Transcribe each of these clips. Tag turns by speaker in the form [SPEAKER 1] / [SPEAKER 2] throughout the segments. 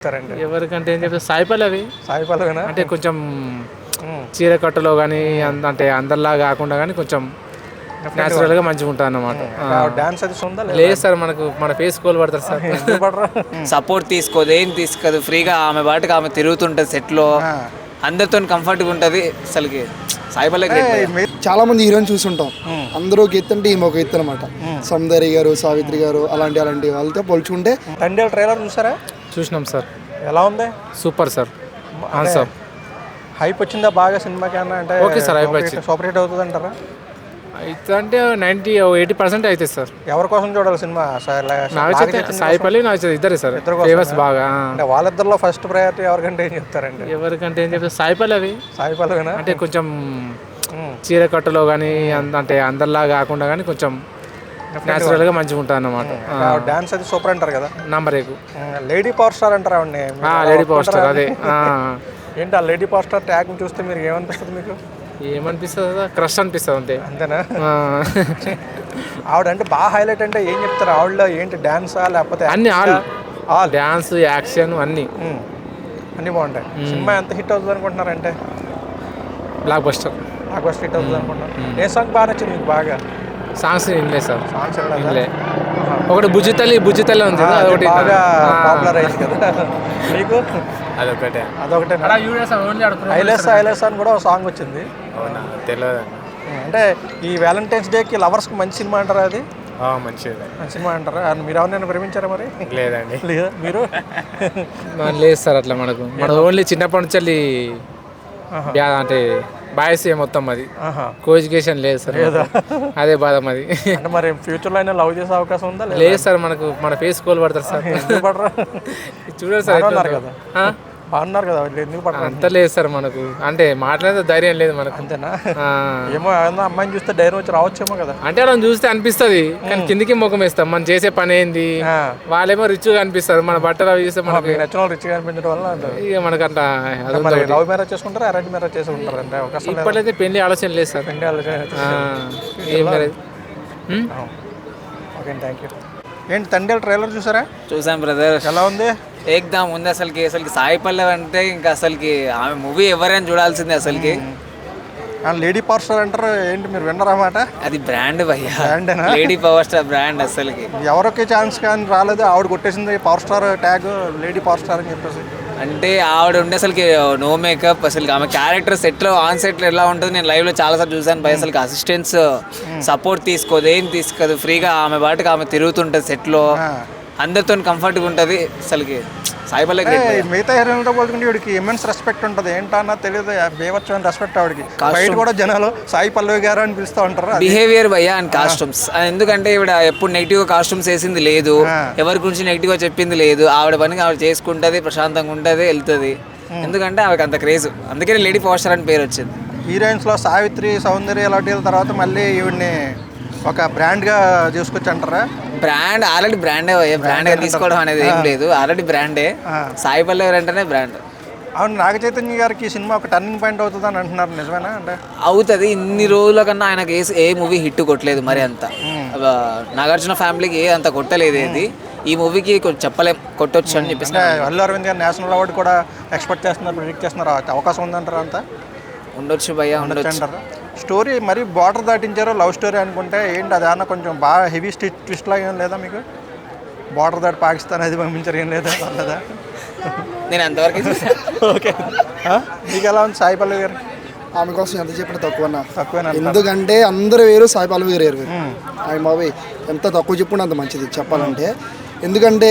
[SPEAKER 1] ఎవరికంటే ఏం చెప్తారు, సాయి పల్లవి.
[SPEAKER 2] సాయి పల్లవినా
[SPEAKER 1] అంటే కొంచెం చీర కట్టులో కానీ అంటే అందరిలా కాకుండా కానీ కొంచెం న్యాచురల్ గా మంచిగా ఉంటుంది అన్నమాట.
[SPEAKER 2] డాన్స్ అది ఉందా
[SPEAKER 1] లేదు సార్, మనకు మన ఫేస్ కోల్ పడతారు సార్.
[SPEAKER 3] సపోర్ట్ తీసుకోదు, ఏం తీసుకోదు, ఫ్రీగా ఆమె బాటుకు ఆమె తిరుగుతుంటుంది సెట్లో, అందరితో కంఫర్ట్గా ఉంటుంది. అసలుకి సాయి పల్లవి
[SPEAKER 4] చాలా మంది హీరోయిన్ చూస్తుంటాం, అందరూ ఒక ఎత్తు అంటే ఈమె ఒక ఎత్తు అనమాట. సౌందర్య గారు, సావిత్రి గారు అలాంటి వాళ్ళతో పోల్చుకుంటే.
[SPEAKER 2] తండేల్ ట్రైలర్ చూసారా?
[SPEAKER 1] చూసినాం సార్.
[SPEAKER 2] ఎలా ఉంది?
[SPEAKER 1] Super sir. సార్
[SPEAKER 2] హైప్ వచ్చిందా బాగా సినిమాకి? అన్న అంటే
[SPEAKER 1] ఓకే సార్, హైప్ వచ్చింది.
[SPEAKER 2] సూపర్ హిట్ అవుతుంది అంటారా?
[SPEAKER 1] అయితే అంటే 80% అవుతుంది సార్.
[SPEAKER 2] ఎవరి కోసం చూడాలి సినిమా?
[SPEAKER 1] సాయి పల్లవి, ఇద్దరే సార్ ఫేమస్ బాగా.
[SPEAKER 2] అంటే వాళ్ళిద్దరిలో ఫస్ట్ ప్రయారిటీ ఎవరికంటే ఏం చెప్తారండి?
[SPEAKER 1] ఎవరికంటే ఏం చెప్తారు, సాయి పల్లవి.
[SPEAKER 2] సాయి పల్లవినా
[SPEAKER 1] అంటే కొంచెం చీర కట్టులో కానీ అంటే అందరిలా కాకుండా కానీ కొంచెం న్యాచురల్ గా మంచిగా ఉంటుంది అన్నమాట.
[SPEAKER 2] డాన్స్ అది సూపర్ అంటారు కదా.
[SPEAKER 1] నంబర్ ఏకు
[SPEAKER 2] లేడీ పవర్ స్టార్ అంటారా ఆవిడని?
[SPEAKER 1] లేడీ పవర్ స్టార్ అదే.
[SPEAKER 2] ఏంటి ఆ లేడీ పవర్ స్టార్ ట్యాగ్ చూస్తే మీరు ఏమనిపిస్తుంది? మీకు
[SPEAKER 1] ఏమనిపిస్తుంది? క్రష్ అనిపిస్తుంది అంతే.
[SPEAKER 2] అంతేనా? ఆవిడ అంటే బాగా హైలైట్ అంటే ఏం చెప్తారు? ఆవిడలో ఏంటి డాన్సా లేకపోతే
[SPEAKER 1] అన్ని? ఆల్ డాన్స్, యాక్షన్ అన్ని
[SPEAKER 2] బాగుంటాయి. సినిమా ఎంత హిట్ అవుతుంది అనుకుంటున్నారంటే?
[SPEAKER 1] బ్లాక్ బస్టర్
[SPEAKER 2] హిట్ అవుతుంది అనుకుంటున్నారు. ఏ సాంగ్ బాగా నచ్చింది మీకు బాగా?
[SPEAKER 1] సాంగ్స్ వినలేదు సార్.
[SPEAKER 2] సాంగ్స్
[SPEAKER 1] ఒకటి బుజ్జి తల్లి ఉంది, అదొకటి
[SPEAKER 2] బాగా పాపులర్ అయింది కదా. మీకు
[SPEAKER 1] అదొకటే.
[SPEAKER 2] ఐలెస్ అని కూడా ఒక సాంగ్ వచ్చింది.
[SPEAKER 1] అవునా? తెలియదు.
[SPEAKER 2] అంటే ఈ వ్యాలంటైన్స్ డేకి లవర్స్కి మంచి సినిమా అంటారా? అది
[SPEAKER 1] మంచి
[SPEAKER 2] సినిమా అంటారా? మీరు ఎవరినైనా ప్రేమించారా మరి?
[SPEAKER 1] లేదండి.
[SPEAKER 2] లేదా మీరు?
[SPEAKER 1] లేదు సార్, అట్లా మన ఓన్లీ చిన్నప్పటి నుంచి అంటే బాయ్స్ మొత్తం అది కో ఎడ్యుకేషన్ లేదు సార్. అదే బాధ మాది.
[SPEAKER 2] అంటే మరి ఫ్యూచర్ లో అయినా లవ్ చేసే అవకాశం ఉందా?
[SPEAKER 1] లేదు సార్, మనకు మన ఫేస్ కోల్ పడతారు సార్. చూడండి సార్,
[SPEAKER 2] కదా బాగున్నారు కదా, ఎందుకు పడతారు?
[SPEAKER 1] అంత లేదు సార్ మనకు, అంటే మాట్లాడే ధైర్యం లేదు మనకు.
[SPEAKER 2] అంతేనా? ఏమో అమ్మాయిని చూస్తే ధైర్యం వచ్చి రావచ్చేమో కదా.
[SPEAKER 1] అంటే అలా చూస్తే అనిపిస్తుంది, కానీ కిందికి ముఖం వేస్తాం. మనం చేసే పని ఏంది, వాళ్ళేమో రిచ్ గా అనిపిస్తారు. మన బట్టలు అవి చూస్తే మనకి
[SPEAKER 2] నచ్చిన రిచ్ గా అనిపించడం వల్ల
[SPEAKER 1] ఇక మనకు అట్లా.
[SPEAKER 2] లవ్ మ్యారేజ్ చేసుకుంటారా, అరేంజ్ మ్యారేజ్ చేసుకుంటారు? అంటే అవకాశం
[SPEAKER 1] ఇప్పటికైతే పెళ్లి ఆలోచన లేదు సార్.
[SPEAKER 2] పెళ్లి ఆలోచన
[SPEAKER 1] ఏం మ్యారేజ్.
[SPEAKER 2] Okay, thank you. ఏంటి తండేల్ ట్రైలర్ చూసారా?
[SPEAKER 3] చూసాం బ్రదర్.
[SPEAKER 2] ఎలా ఉంది?
[SPEAKER 3] ఏకదమ్ ఉంది. అసలుకి సాయి పల్లవి అంటే ఇంకా అసలుకి ఆమె మూవీ ఎవరైనా చూడాల్సిందే అసలుకి.
[SPEAKER 2] లేడీ పవర్ స్టార్ అంటారు, ఏంటి మీరు విన్నారన్నమాట?
[SPEAKER 3] అది బ్రాండ్ భయ్యా, లేడీ పవర్ స్టార్ బ్రాండ్. అసలుకి
[SPEAKER 2] ఎవరికి ఛాన్స్ కానీ రాలేదు, ఆవిడ కొట్టేసింది power star tag, lady power star అని చెప్పేసి.
[SPEAKER 3] అంటే ఆవిడ ఉండే అసలుకి నో మేకప్, అసలు ఆమె క్యారెక్టర్ సెట్లో ఆన్ సెట్లో ఎలా ఉంటుంది నేను లైవ్లో చాలాసార్లు చూసాను భయ. అసలుకి అసిస్టెంట్స్ సపోర్ట్ తీసుకోదు, ఏం తీసుకోదు, ఫ్రీగా ఆమె బాటుకు ఆమె తిరుగుతుంటుంది సెట్లో, అందరితో కంఫర్ట్గా ఉంటుంది. అసలుకి సాయి పల్లవి
[SPEAKER 2] మిగతా హీరోయిన్తో పోల్చుకుంటే వీడికి ఇమెన్స్ రెస్పెక్ట్ ఉంటుంది. ఏంటన్నా తెలియదు, బేవచ్చు అని రెస్పెక్ట్ ఆవిడకి. బయట కూడా జనాలు సాయి పల్లవి గారు అని పిలుస్తూ ఉంటారు.
[SPEAKER 3] బిహేవియర్ భయ్యా అండ్ కాస్ట్యూమ్స్, ఎందుకంటే ఈవిడ ఎప్పుడు నెగిటివ్ కాస్ట్యూమ్స్ వేసింది లేదు, ఎవరి గురించి నెగిటివ్ గా చెప్పింది లేదు. ఆవిడ పనికి ఆవిడ చేసుకుంటుంది, ప్రశాంతంగా ఉంటుంది, వెళ్తుంది. ఎందుకంటే ఆవిడకి అంత క్రేజ్, అందుకని లేడీ పవర్ స్టార్ అని పేరు వచ్చింది.
[SPEAKER 2] హీరోయిన్స్ లో సావిత్రి, సౌందర్య లాంటి తర్వాత మళ్ళీ ఈవిడ్ని ఒక బ్రాండ్ గా చూసుకొచ్చి అంటారా?
[SPEAKER 3] బ్రాండ్ ఆల్రెడీ బ్రాండే, బ్రాండ్ గా తీసుకోవడం అనేది ఏం లేదు, ఆల్రెడీ బ్రాండే. సాయి పల్లవి అంటేనే బ్రాండ్.
[SPEAKER 2] అవును, నాగ చైతన్య గారికి ఈ సినిమా ఒక టర్నింగ్ పాయింట్ అవుతుంది అని అంటున్నారు, నిజమేనా? అంటే
[SPEAKER 3] అవుతుంది. ఇన్ని రోజుల కన్నా ఆయనకి ఏ మూవీ హిట్ కొట్టలేదు మరి అంత. నాగార్జున ఫ్యామిలీకి అంత కొట్టలేదు ఏది, ఈ మూవీకి చెప్పలేం కొట్టొచ్చు అని చెప్పేసి.
[SPEAKER 2] అల్లు అరవింద్ గారు నేషనల్ అవార్డు కూడా ఎక్స్పెక్ట్ చేస్తున్నారు, ప్రిడిక్ట్ చేస్తున్నారు. అవకాశం ఉందంటారా? అంతా
[SPEAKER 3] ఉండొచ్చు భయ్యా, ఉండొచ్చు
[SPEAKER 2] అంటారా? స్టోరీ మరి బార్డర్ దాటించారు, లవ్ స్టోరీ అనుకుంటే ఏంటి అది? అన్న కొంచెం బాగా హెవీ ట్విస్ట్ లాగా ఏం లేదా మీకు? బార్డర్ దాటి పాకిస్తాన్ అది పంపించారు, ఏం లేదా? లేదా
[SPEAKER 3] నేను అంతవరకు.
[SPEAKER 2] ఓకే, మీకు ఎలా ఉంది సాయి పల్లవి గారు?
[SPEAKER 4] ఆమె కోసం ఎంత చెప్పినా తక్కువేనా? ఎందుకంటే అందరూ వేరు, సాయి పల్లవి గారు వేరు. ఆమె బాబాయ్ ఎంత తక్కువ చెప్పుకుంటే అంత మంచిది చెప్పాలంటే. ఎందుకంటే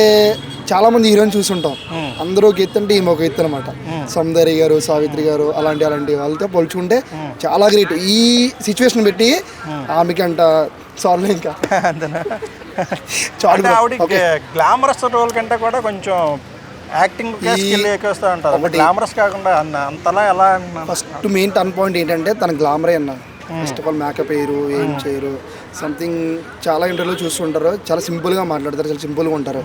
[SPEAKER 4] చాలా మంది హీరోయిన్ చూస్తుంటాం, అందరూ ఒక ఎత్తు అంటే ఈమె ఒక ఎత్తు అనమాట. సౌందర్య గారు, సావిత్రి గారు అలాంటి వాళ్ళతో పోల్చుకుంటే చాలా గ్రేట్. ఈ సిచ్యువేషన్ పెట్టి ఆమెకి అంట సాల్వ్ ఇంకా
[SPEAKER 2] గ్లామరస్ రోల్ కంటే కూడా కొంచెం యాక్టింగ్ ఎక్కువస్తూ ఉంటుంది, గ్లామరస్ కాకుండా అంతలా ఎలా?
[SPEAKER 4] ఫస్ట్ మెయిన్ టర్న్ పాయింట్ ఏంటంటే తన గ్లామరే అన్న. ఫస్ట్ ఆఫ్ ఆల్ మేకప్ వేయరు, ఏం చేయరు, సంథింగ్. చాలా ఇంటర్వ్యూలో చూస్తుంటారు, చాలా సింపుల్గా మాట్లాడతారు, చాలా సింపుల్గా ఉంటారు.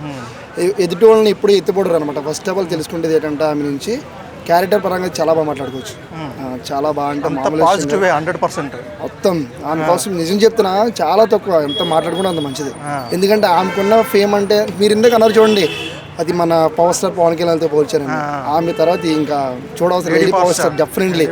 [SPEAKER 4] ఎదుటి వాళ్ళని ఎప్పుడు ఎత్తిపోడరు అనమాట. ఫస్ట్ ఆఫ్ ఆల్ తెలుసుకుంటేది ఏంటంటే ఆమె నుంచి క్యారెక్టర్ పరంగా చాలా బాగా మాట్లాడుకోవచ్చు, చాలా బాగా. అంటే మామూలుగా
[SPEAKER 2] 100%
[SPEAKER 4] మొత్తం ఆమె కోసం నిజం చెప్తున్నా చాలా తక్కువ, ఎంత మాట్లాడుకుంటే అంత మంచిది. ఎందుకంటే ఆమెకున్న ఫేమ్ అంటే మీరు ఇందాక అన్నారు చూడండి, అది మన పవర్ స్టార్ పవన్ కళ్యాణ్తో పోల్చారండి. ఆమె తర్వాత ఇంకా చూడవలసిన లేడీ పవర్ స్టార్ డెఫినెట్లీ.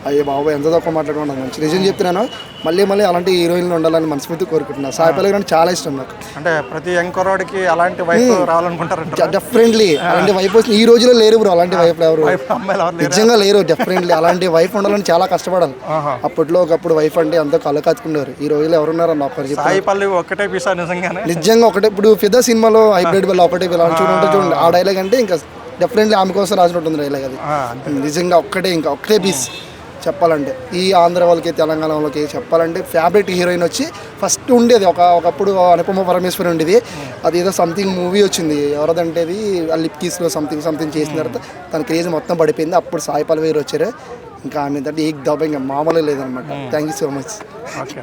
[SPEAKER 4] అయ్యో బాబు ఎంత తక్కువ మాట్లాడుకున్నాను మంచి నిజం చెప్తున్నాను. మళ్ళీ మళ్ళీ అలాంటి హీరోయిన్లు ఉండాలని మనస్ఫూర్తి కోరుకుంటున్నాను. సాయి పల్లవి గారు చాలా ఇష్టం నాకు.
[SPEAKER 2] అంటే ప్రతి యంగ్ కుర్రాడికి అలాంటి వైఫ్ రావాలనుకుంటారు.
[SPEAKER 4] డెఫినెట్లీ అలాంటి వైఫ్ వచ్చిన ఈ రోజులో లేరు బ్రో. అలాంటి వైఫ్ ఎవరు
[SPEAKER 2] అమ్మాయిలు ఎవరు లేరా?
[SPEAKER 4] నిజంగా లేరు. డెఫినెట్లీ అలాంటి వైఫ్ ఉండాలని చాలా కష్టపడాలి. అప్పట్లో ఒకప్పుడు వైఫ్ అంటే అంత కళ్ళు కత్తుకున్నారు. ఈ రోజుల్లో ఎవరున్నారో నాకు
[SPEAKER 2] సాయి పల్లవి ఒక్కటే పీసా నిజంగానే.
[SPEAKER 4] నిజంగా ఒకటే. ఇప్పుడు ఫిదా సినిమాలో హైబ్రిడ్ వల్ల ఒకటే చూడండి ఆ డైలాగ్ అంటే ఇంకా డెఫినెట్లీ ఆమె కోసం రాసినట్టుంది డైలాగ్ అది. నిజంగా ఒక్కటే పీస్ చెప్పాలంటే. ఈ ఆంధ్ర వాళ్ళకి తెలంగాణ వాళ్ళకి చెప్పాలంటే ఫేవరెట్ హీరోయిన్ వచ్చి ఫస్ట్ ఉండేది ఒకప్పుడు అనుపమ పరమేశ్వరి ఉండేది. అది ఏదో సంథింగ్ మూవీ వచ్చింది ఎవరదంటే అది లిప్ కిస్లో సంథింగ్ చేసిన తర్వాత తన క్రేజ్ మొత్తం పడిపోయింది. అప్పుడు సాయి పల్లవి గారు వచ్చారు. ఇంకా ఆమె ఏంటంటే ఏక్ దబ్బ ఇంకా మామూలు లేదనమాట. Thank you so much.
[SPEAKER 2] Okay.